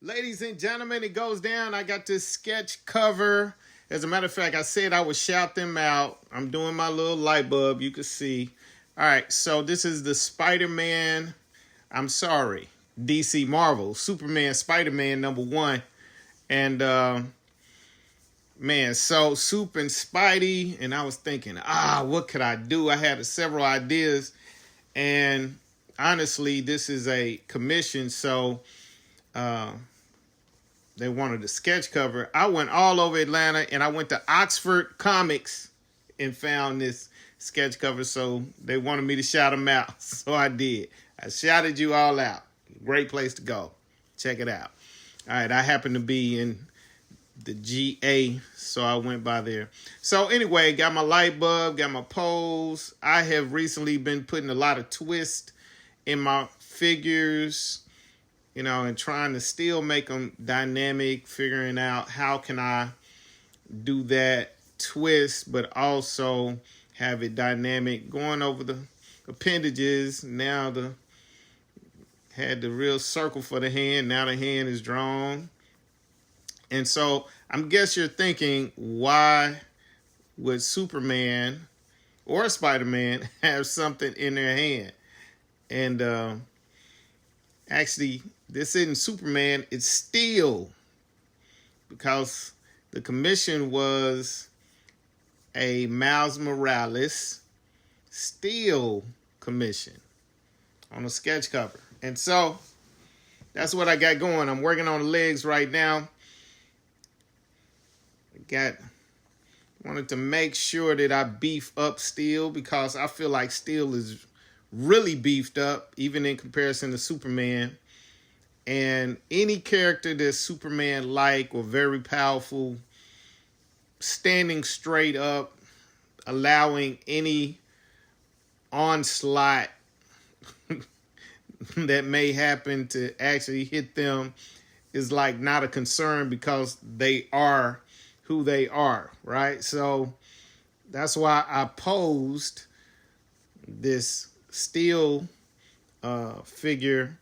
Ladies and gentlemen, it goes down. I got this sketch cover. As a matter of fact, I said I would shout them out. I'm doing my little light bulb. You can see. All right, so this is the Spider-Man. I'm sorry, DC Marvel Superman Spider-Man #1, and man, so Soup and Spidey, and I was thinking, what could I do? I had several ideas, and honestly, this is a commission, so they wanted a sketch cover. I went all over Atlanta, and I went to Oxford Comics and found this sketch cover, so they wanted me to shout them out, so I did. I shouted you all out. Great place to go. Check it out. All right, I happen to be in the GA, so I went by there. So anyway, got my light bulb, got my pose. I have recently been putting a lot of twist in my figures, and trying to still make them dynamic, figuring out how can I do that twist, but also have it dynamic, going over the appendages. Now had the real circle for the hand. Now the hand is drawn. And so I guess you're thinking, why would Superman or Spider-Man have something in their hand? And actually, this isn't Superman, it's Steel. Because the commission was a Miles Morales Steel commission on a sketch cover. And so that's what I got going. I'm working on the legs right now. Wanted to make sure that I beef up Steel, because I feel like Steel is really beefed up, even in comparison to Superman. And any character that's Superman-like or very powerful, standing straight up, allowing any onslaught that may happen to actually hit them is like not a concern, because they are who they are, right? So that's why I posed this Steel figure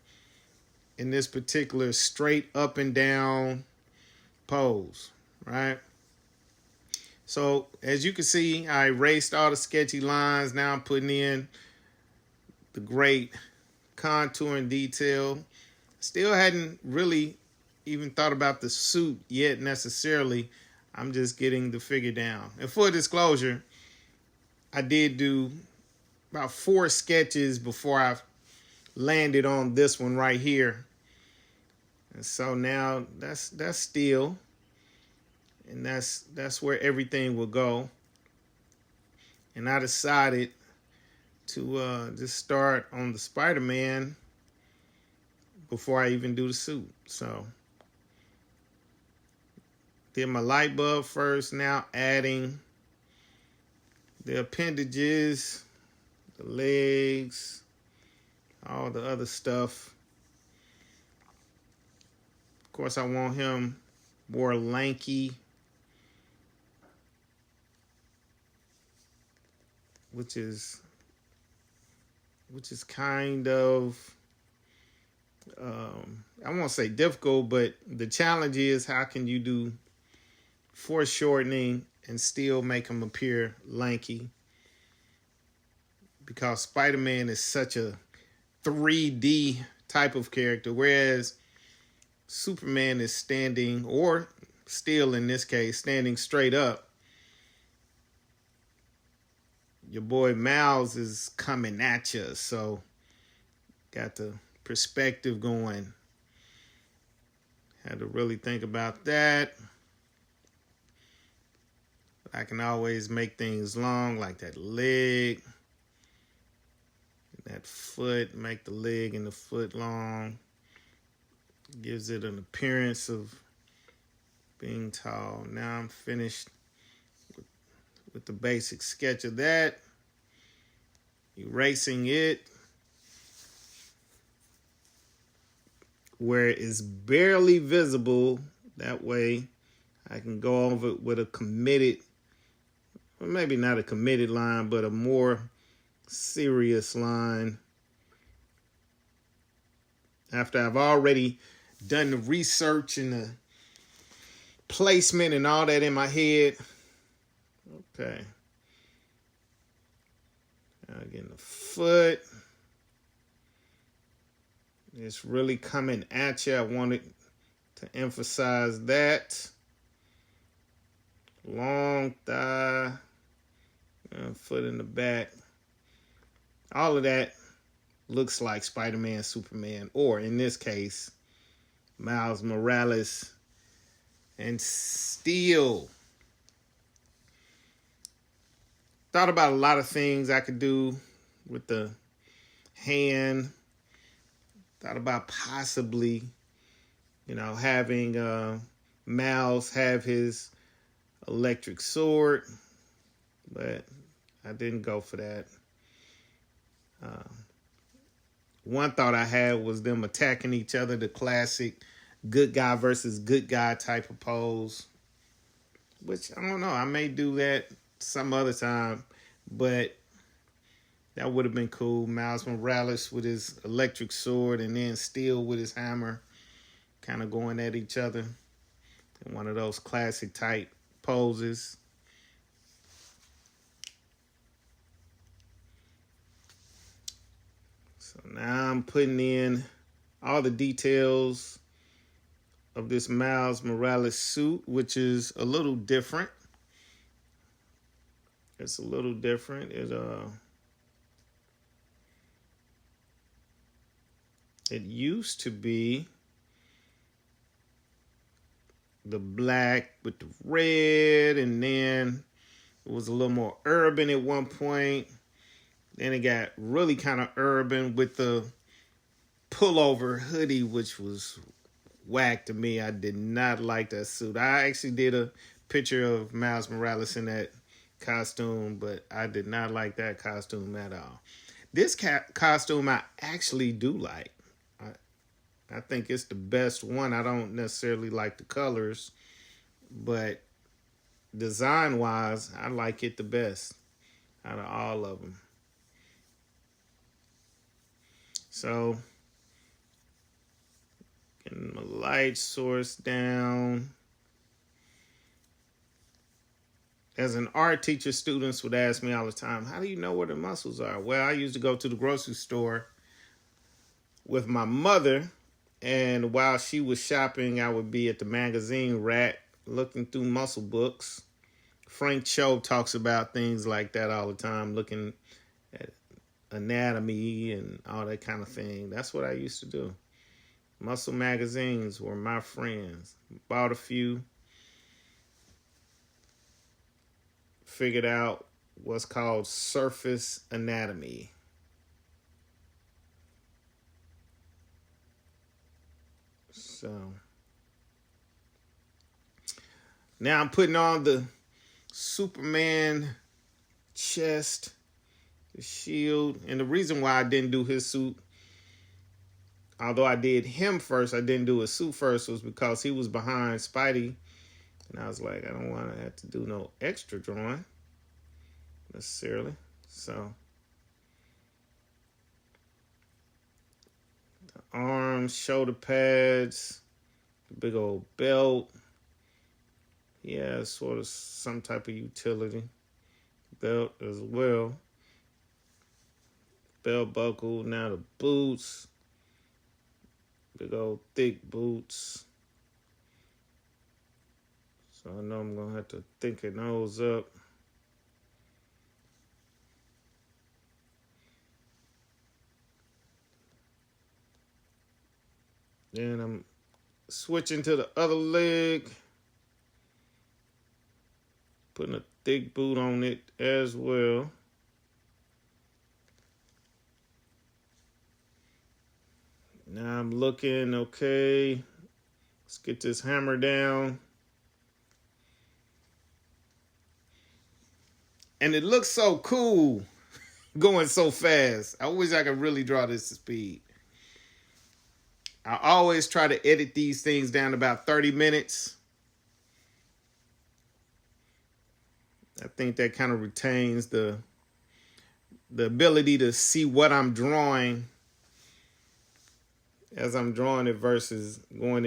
in this particular straight up and down pose, right? So as you can see, I erased all the sketchy lines. Now I'm putting in the great contour and detail. Still hadn't really even thought about the suit yet necessarily. I'm just getting the figure down. And full disclosure, I did do about 4 sketches before I landed on this one right here. And so now that's Steel. And that's where everything will go. And I decided to just start on the Spider-Man before I even do the suit. So did my light bulb first, now adding the appendages, the legs, all the other stuff. Of course, I want him more lanky, which is kind of, I won't say difficult, but the challenge is, how can you do foreshortening and still make him appear lanky? Because Spider-Man is such a 3D type of character, whereas Superman is standing, or Steel in this case, standing straight up. Your boy Miles is coming at you, so got the perspective going. Had to really think about that. I can always make things long, like that leg, that foot, make the leg and the foot long. Gives it an appearance of being tall. Now I'm finished with the basic sketch of that. Erasing it where it's barely visible. That way I can go over it with a committed, or maybe not a committed line, but a more serious line. After I've already done the research and the placement and all that in my head. Okay. Now again, the foot. It's really coming at you. I wanted to emphasize that. Long thigh. Foot in the back. All of that looks like Spider-Man, Superman, or in this case, Miles Morales and Steel. Thought about a lot of things I could do with the hand. Thought about possibly, having Miles have his electric sword, but I didn't go for that. One thought I had was them attacking each other, the classic good guy versus good guy type of pose, which I don't know. I may do that some other time, but that would have been cool. Miles Morales with his electric sword and then Steel with his hammer kind of going at each other in one of those classic type poses. So now I'm putting in all the details of this Miles Morales suit, which is a little different. It's a little different. It used to be the black with the red, and then it was a little more urban at one point. Then it got really kind of urban with the pullover hoodie, which was whack to me. I did not like that suit. I actually did a picture of Miles Morales in that costume, but I did not like that costume at all. This costume I actually do like. I think it's the best one. I don't necessarily like the colors, but design-wise, I like it the best out of all of them. So, getting my light source down. As an art teacher, students would ask me all the time, how do you know where the muscles are? Well, I used to go to the grocery store with my mother, and while she was shopping, I would be at the magazine rack looking through muscle books. Frank Cho talks about things like that all the time, looking at anatomy and all that kind of thing. That's what I used to do. Muscle magazines were my friends. Bought a few. Figured out what's called surface anatomy. So now I'm putting on the Superman chest, the shield. And the reason why I didn't do his suit, although I did him first, I didn't do his suit first, was because he was behind Spidey. And I was like, I don't want to have to do no extra drawing necessarily. So the arms, shoulder pads, the big old belt. Yeah, sort of some type of utility belt as well. Belt buckle, now the boots. Big old thick boots. So I know I'm going to have to thicken those up. Then I'm switching to the other leg. Putting a thick boot on it as well. Now I'm looking, okay. Let's get this hammer down. And it looks so cool going so fast. I wish I could really draw this to speed. I always try to edit these things down to about 30 minutes. I think that kind of retains the ability to see what I'm drawing as I'm drawing it versus going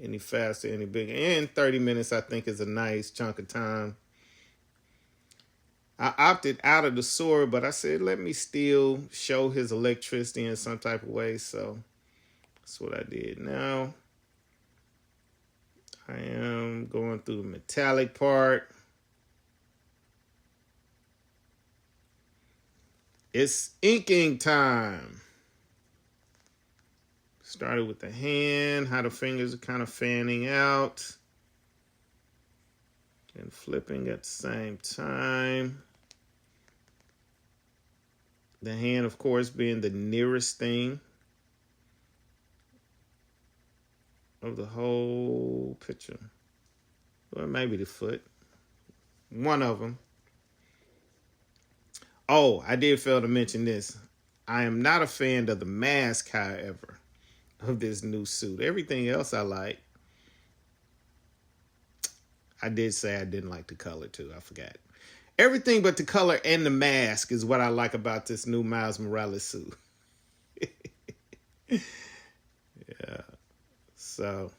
any faster, any bigger. And 30 minutes, I think, is a nice chunk of time. I opted out of the sword, but I said, let me still show his electricity in some type of way. So that's what I did. Now I am going through the metallic part. It's inking time. Started with the hand, how the fingers are kind of fanning out and flipping at the same time. The hand, of course, being the nearest thing of the whole picture. Or maybe the foot. One of them. Oh, I did fail to mention this. I am not a fan of the mask, however, of this new suit. Everything else I like. I did say I didn't like the color too. I forgot. Everything but the color and the mask is what I like about this new Miles Morales suit. Yeah. So,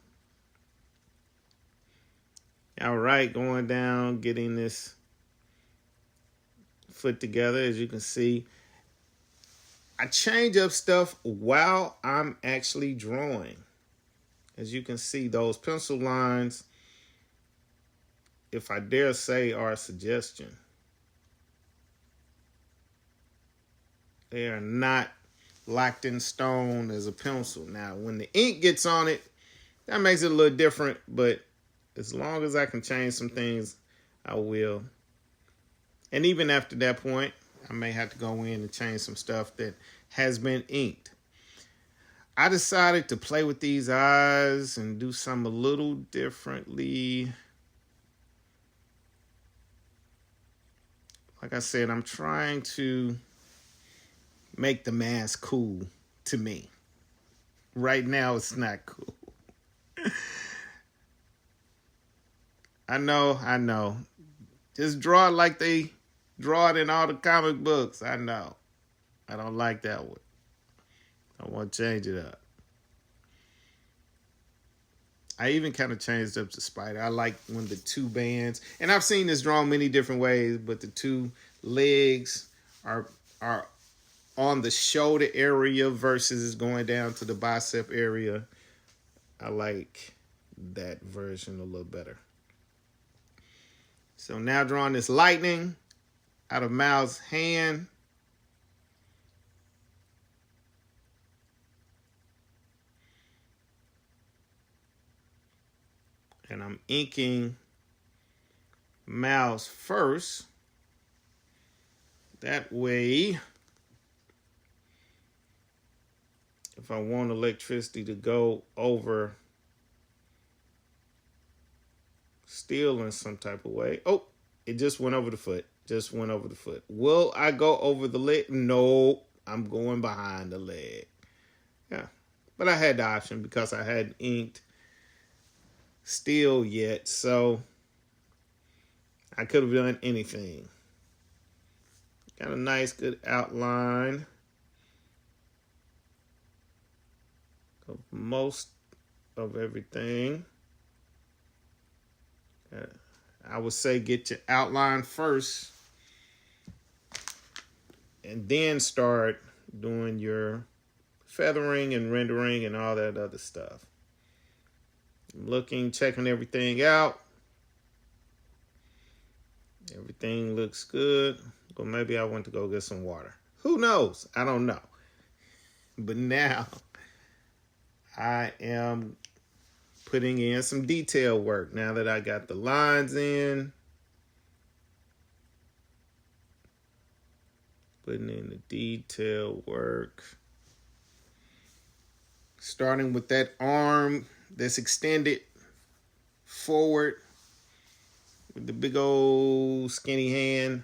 all right, going down, getting this foot together. As you can see, I change up stuff while I'm actually drawing. As you can see, those pencil lines, if I dare say, are a suggestion. They are not locked in stone as a pencil. Now, when the ink gets on it, that makes it a little different, but as long as I can change some things, I will. And even after that point, I may have to go in and change some stuff that has been inked. I decided to play with these eyes and do something a little differently. Like I said, I'm trying to make the mask cool to me. Right now, it's not cool. I know. Just draw it like they draw it in all the comic books. I know. I don't like that one. I want to change it up. I even kind of changed up the spider. I like when the two bands, and I've seen this drawn many different ways, but the two legs are on the shoulder area versus going down to the bicep area. I like that version a little better. So now drawing this lightning out of Miles' hand. And I'm inking Miles first. That way, if I want electricity to go over steel in some type of way. Oh, it just went over the foot. Just went over the foot. Will I go over the leg? No, I'm going behind the leg. Yeah, but I had the option because I hadn't inked steel yet, so I could have done anything. Got a nice, good outline of most of everything. I would say get your outline first and then start doing your feathering and rendering and all that other stuff. Looking, checking everything out. Everything looks good. But maybe I went to go get some water. Who knows? I don't know. But now I am putting in some detail work now that I got the lines in. Putting in the detail work. Starting with that arm that's extended forward with the big old skinny hand.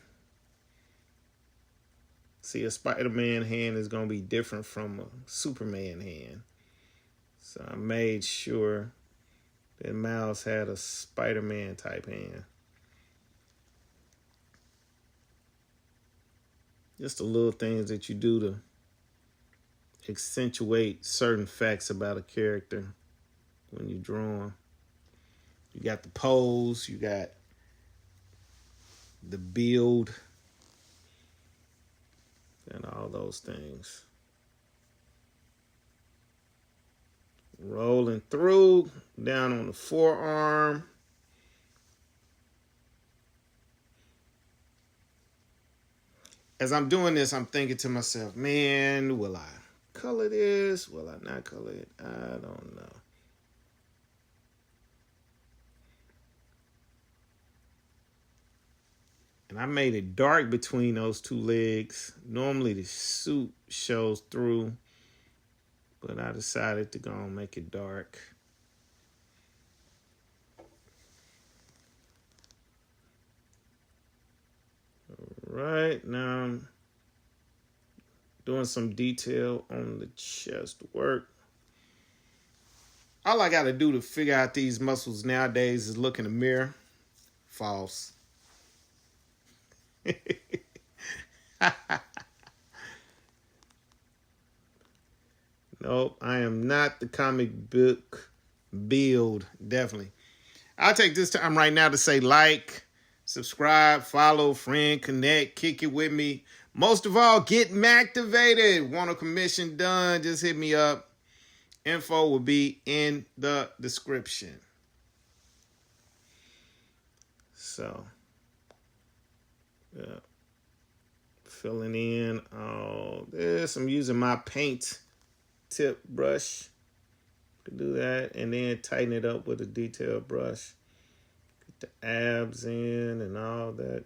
See, a Spider-Man hand is going to be different from a Superman hand. So I made sure that Miles had a Spider-Man type hand. Just the little things that you do to accentuate certain facts about a character when you're drawing. You got the pose, you got the build, and all those things. Rolling through, down on the forearm. As I'm doing this, I'm thinking to myself, man, will I color this? Will I not color it? I don't know. And I made it dark between those two legs. Normally the suit shows through, but I decided to go and make it dark. All right, now I'm doing some detail on the chest work. All I got to do to figure out these muscles nowadays is look in the mirror. False. Nope, I am not the comic book build. Definitely. I'll take this time right now to say like, subscribe, follow, friend, connect, kick it with me. Most of all, get Mctivated. Want a commission done? Just hit me up. Info will be in the description. So, yeah. Filling in all this. I'm using my paint tip brush to do that, and then tighten it up with a detail brush. Get the abs in and all that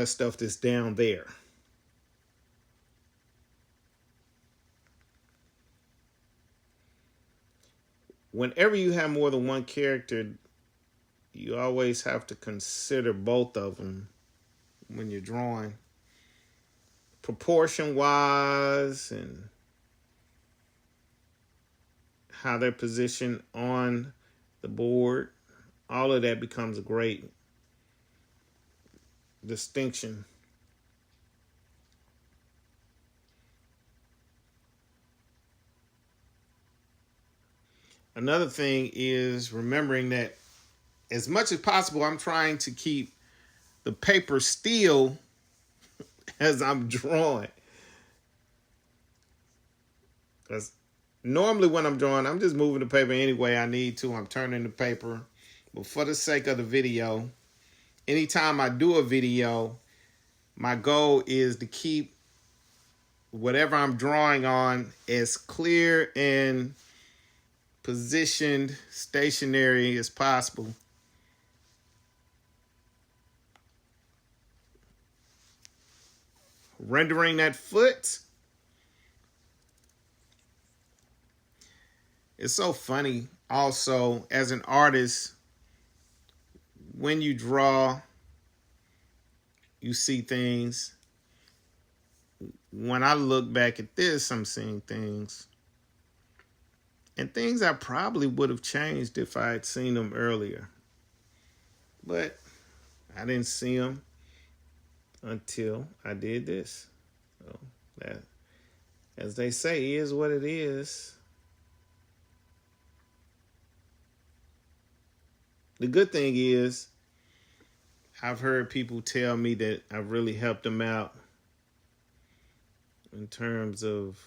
stuff that's down there. Whenever you have more than one character, you always have to consider both of them when you're drawing, proportion wise and how they're positioned on the board. All of that becomes a great distinction. Another thing is remembering that as much as possible, I'm trying to keep the paper still as I'm drawing. Because normally when I'm drawing, I'm just moving the paper any way I need to. I'm turning the paper. But for the sake of the video, anytime I do a video, my goal is to keep whatever I'm drawing on as clear and positioned, stationary as possible. Rendering that foot. It's so funny also as an artist, when you draw, you see things. When I look back at this, I'm seeing things. And things I probably would have changed if I had seen them earlier. But I didn't see them until I did this. So that, as they say, is what it is. The good thing is, I've heard people tell me that I've really helped them out in terms of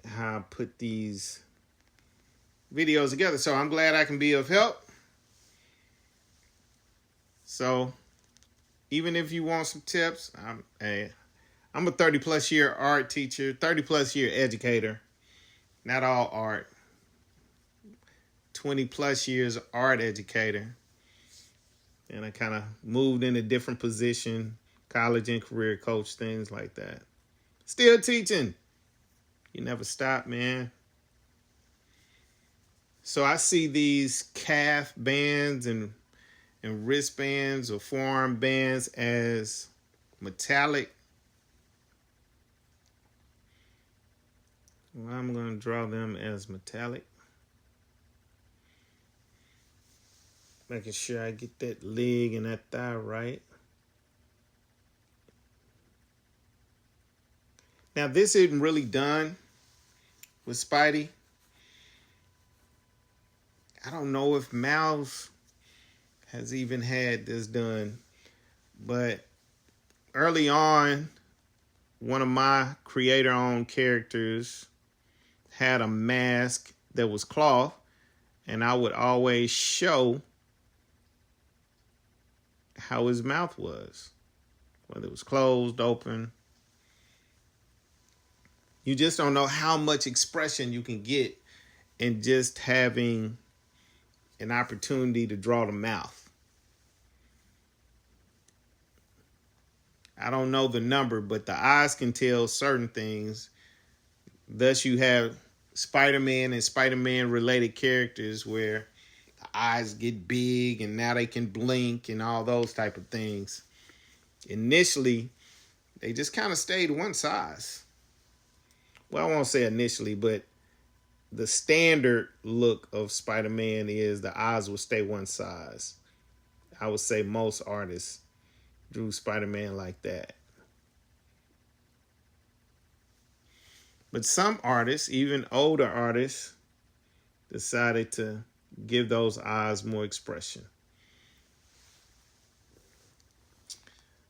how I put these videos together. So I'm glad I can be of help. So even if you want some tips, I'm a 30 plus year art teacher, 30 plus year educator. Not all art. 20 plus years art educator. And I kind of moved in a different position, college and career coach, things like that. Still teaching. You never stop, man. So I see these calf bands and wristbands or forearm bands as metallic. Well, I'm going to draw them as metallic. Making sure I get that leg and that thigh right. Now, this isn't really done with Spidey. I don't know if Miles has even had this done, but early on, one of my creator-owned characters had a mask that was cloth, and I would always show how his mouth was, whether it was closed, open. You just don't know how much expression you can get in just having an opportunity to draw the mouth. I don't know the number, but the eyes can tell certain things. Thus, you have Spider-Man and Spider-Man related characters where the eyes get big and now they can blink and all those type of things. Initially, they just kind of stayed one size. Well, I won't say initially, but the standard look of Spider-Man is the eyes will stay one size. I would say most artists drew Spider-Man like that. But some artists, even older artists, decided to give those eyes more expression.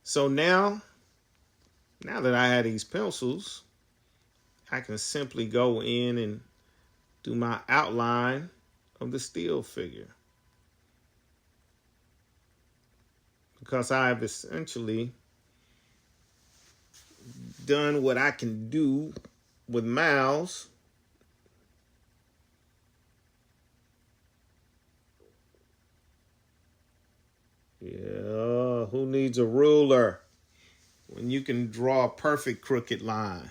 So now that I have these pencils, I can simply go in and do my outline of the still figure. Because I have essentially done what I can do with Miles. Yeah, who needs a ruler when you can draw a perfect crooked line?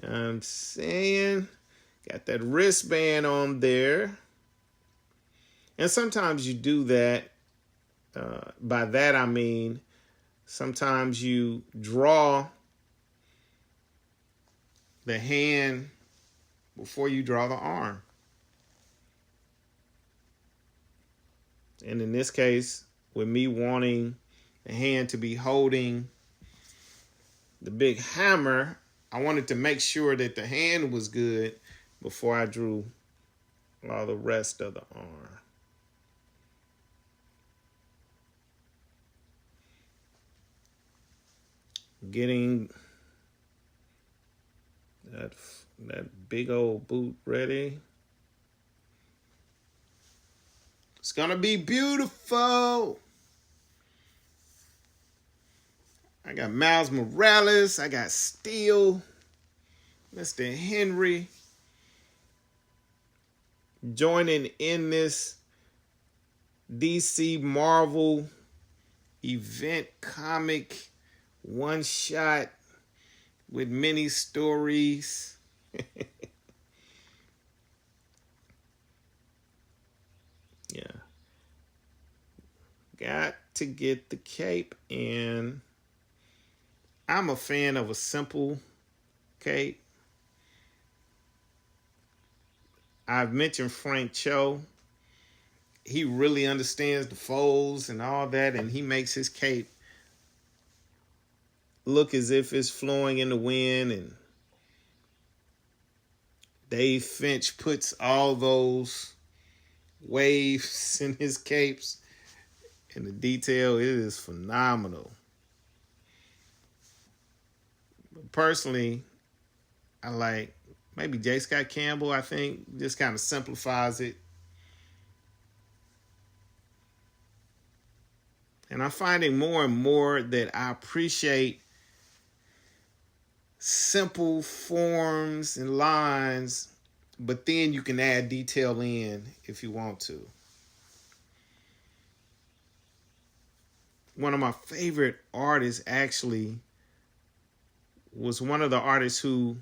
I'm saying, got that wristband on there. And sometimes you do that. By that I mean, sometimes you draw the hand before you draw the arm. And in this case, with me wanting the hand to be holding the big hammer, I wanted to make sure that the hand was good before I drew all the rest of the arm. Getting that big old boot ready. It's gonna be beautiful. I got Miles Morales. I got Steel. Mr. Henry. Joining in this DC Marvel event comic one shot with many stories. Yeah. Got to get the cape in. I'm a fan of a simple cape. I've mentioned Frank Cho. He really understands the folds and all that, and he makes his cape look as if it's flowing in the wind. And Dave Finch puts all those waves in his capes, and the detail, it is phenomenal. Personally, I like maybe J. Scott Campbell, I think, just kind of simplifies it. And I'm finding more and more that I appreciate simple forms and lines, but then you can add detail in if you want to. One of my favorite artists actually was one of the artists who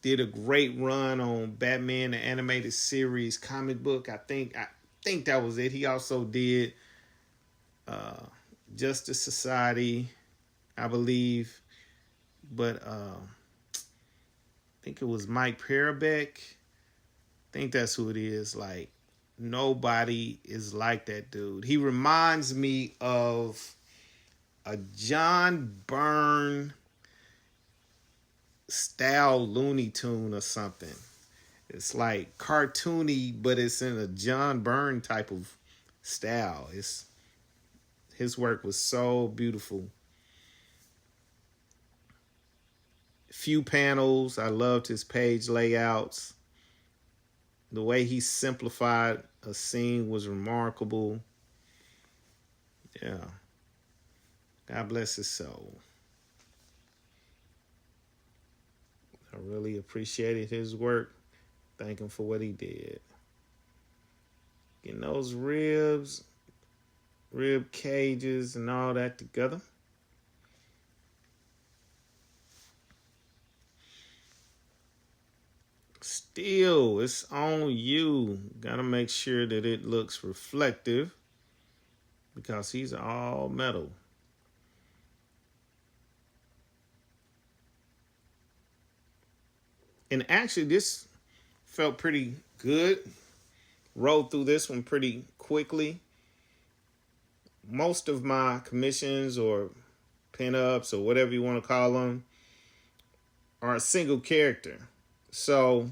did a great run on Batman the Animated Series comic book. I think that was it. He also did Justice Society, I believe. But I think it was Mike Parabeck. I think that's who it is. Like, nobody is like that dude. He reminds me of a John Byrne style Looney Tune or something. It's like cartoony, but it's in a John Byrne type of style. His work was so beautiful. Few panels. I loved his page layouts. The way he simplified a scene was remarkable. Yeah. God bless his soul. I really appreciated his work. Thank him for what he did. Getting those rib cages and all that together. Still, it's on you. Gotta make sure that it looks reflective because he's all metal. And actually, this felt pretty good. Rolled through this one pretty quickly. Most of my commissions or pinups or whatever you want to call them are a single character. So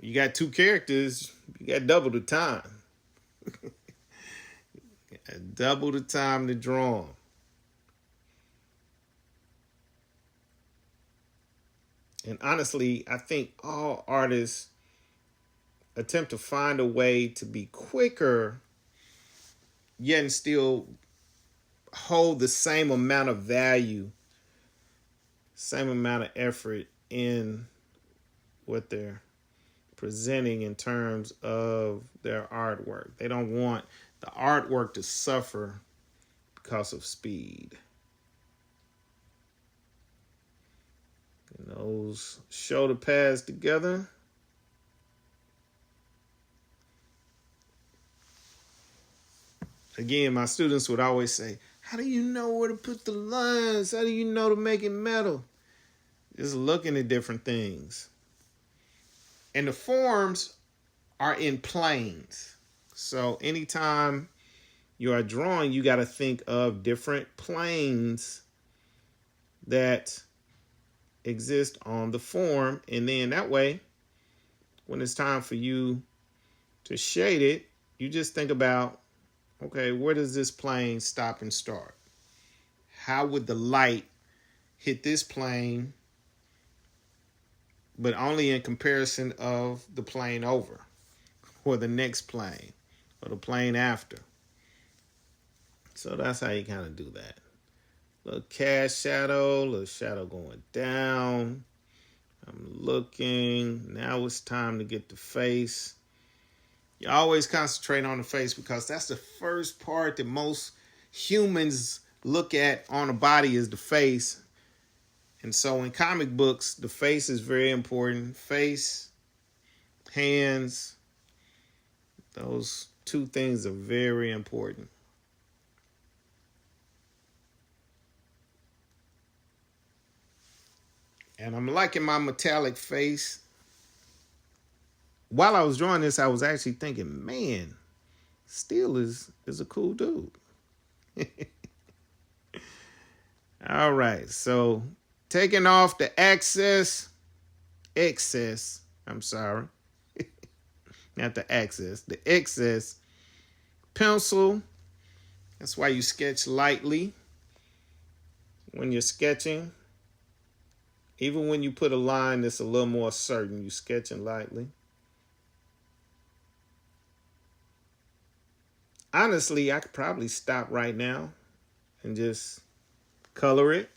you got 2 characters, you got double the time. Double the time to draw them. And honestly, I think all artists attempt to find a way to be quicker, yet and still hold the same amount of value, same amount of effort in what they're presenting in terms of their artwork. They don't want the artwork to suffer because of speed. And those shoulder pads together. Again, my students would always say, how do you know where to put the lines? How do you know to make it metal? Just looking at different things. And the forms are in planes. So anytime you are drawing, you got to think of different planes that exist on the form. And then that way, when it's time for you to shade it, you just think about, okay, where does this plane stop and start? How would the light hit this plane, but only in comparison of the plane over, or the next plane, or the plane after? So that's how you kind of do that. Little cast shadow, little shadow going down. I'm looking. Now it's time to get the face. You always concentrate on the face because that's the first part that most humans look at on a body is the face. And so in comic books, the face is very important. Face, hands, those 2 things are very important. And I'm liking my metallic face. While I was drawing this, I was actually thinking, man, Steel is a cool dude. All right, so taking off the excess, I'm sorry. Not the excess, the excess pencil. That's why you sketch lightly when you're sketching. Even when you put a line that's a little more certain, you're sketching lightly. Honestly, I could probably stop right now and just color it.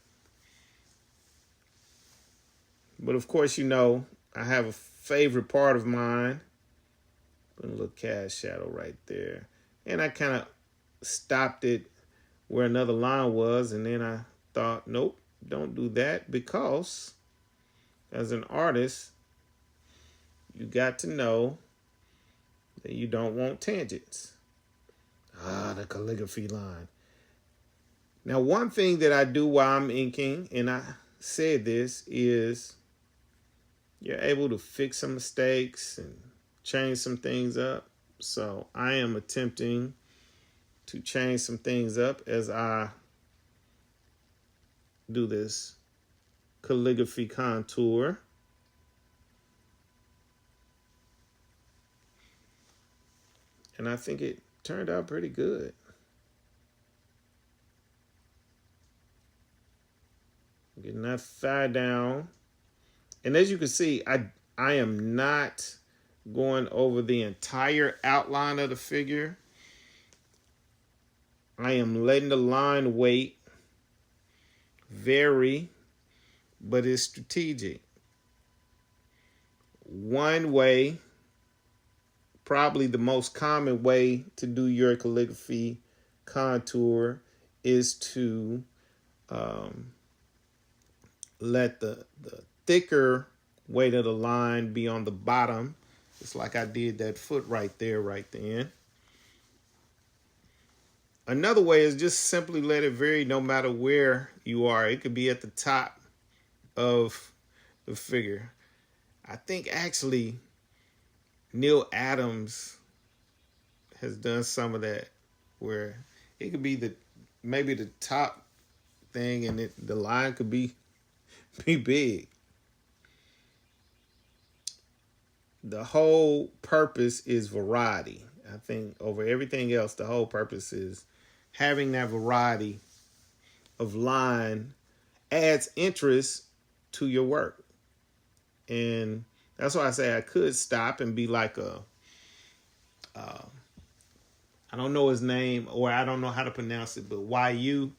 But of course, you know, I have a favorite part of mine. Put a little cast shadow right there. And I kind of stopped it where another line was. And then I thought, nope, don't do that, because as an artist, you got to know that you don't want tangents. The calligraphy line. Now, one thing that I do while I'm inking, and I said this, is you're able to fix some mistakes and change some things up. So I am attempting to change some things up as I do this calligraphy contour. And I think it turned out pretty good. Getting that thigh down. And as you can see, I am not going over the entire outline of the figure. I am letting the line weight vary, but it's strategic. One way, probably the most common way to do your calligraphy contour, is to let the thicker weight of the line be on the bottom. It's like I did that foot right there, right then. Another way is just simply let it vary no matter where you are. It could be at the top of the figure. I think actually Neil Adams has done some of that, where it could be maybe the top thing, and the line could be big. The whole purpose is variety. I think over everything else, the whole purpose is having that variety of line adds interest to your work. And that's why I say I could stop and be like I don't know his name, or I don't know how to pronounce it, but YU,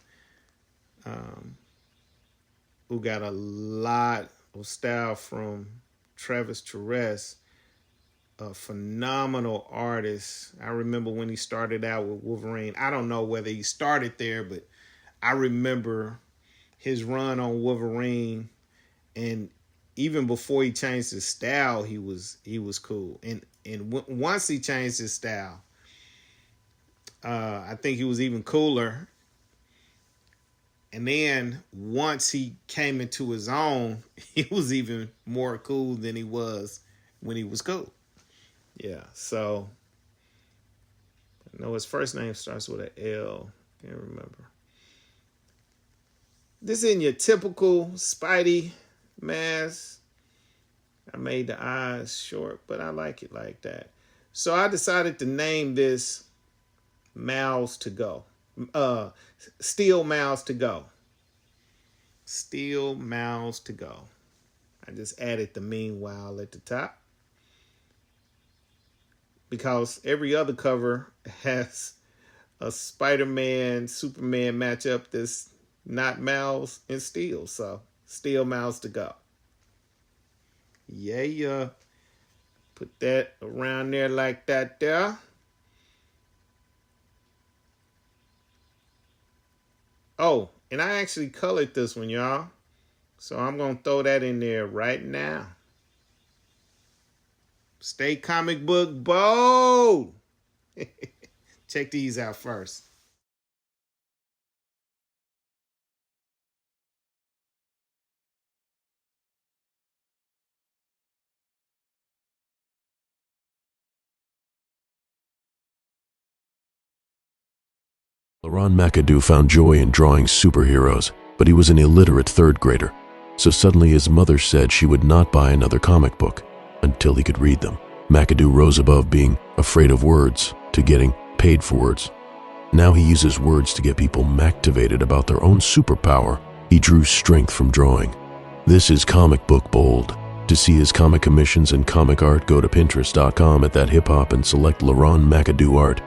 who got a lot of style from Travis Charest, a phenomenal artist. I remember when he started out with Wolverine. I don't know whether he started there, but I remember his run on Wolverine, and even before he changed his style, he was cool. And once he changed his style, I think he was even cooler. And then once he came into his own, he was even more cool than he was when he was cool. Yeah, so I know his first name starts with an L. Can't remember. This isn't your typical Spidey mask. I made the eyes short, but I like it like that. So I decided to name this Mouths to Go. Steel Mouths to Go. Steel Mouths to Go. I just added the meanwhile at the top, because every other cover has a Spider-Man, Superman matchup that's not mouths and steel. So Steel Mouths to Go. Yeah. Put that around there like that there. Oh, and I actually colored this one, y'all. So I'm going to throw that in there right now. Stay comic book bold. Check these out first. Leron McAdoo found joy in drawing superheroes, but he was an illiterate third grader. So suddenly his mother said she would not buy another comic book until he could read them. McAdoo rose above being afraid of words to getting paid for words. Now he uses words to get people Mctivated about their own superpower. He drew strength from drawing. This is Comicbook Bold. To see his comic commissions and comic art, go to Pinterest.com at that hip hop and select Leron McAdoo art.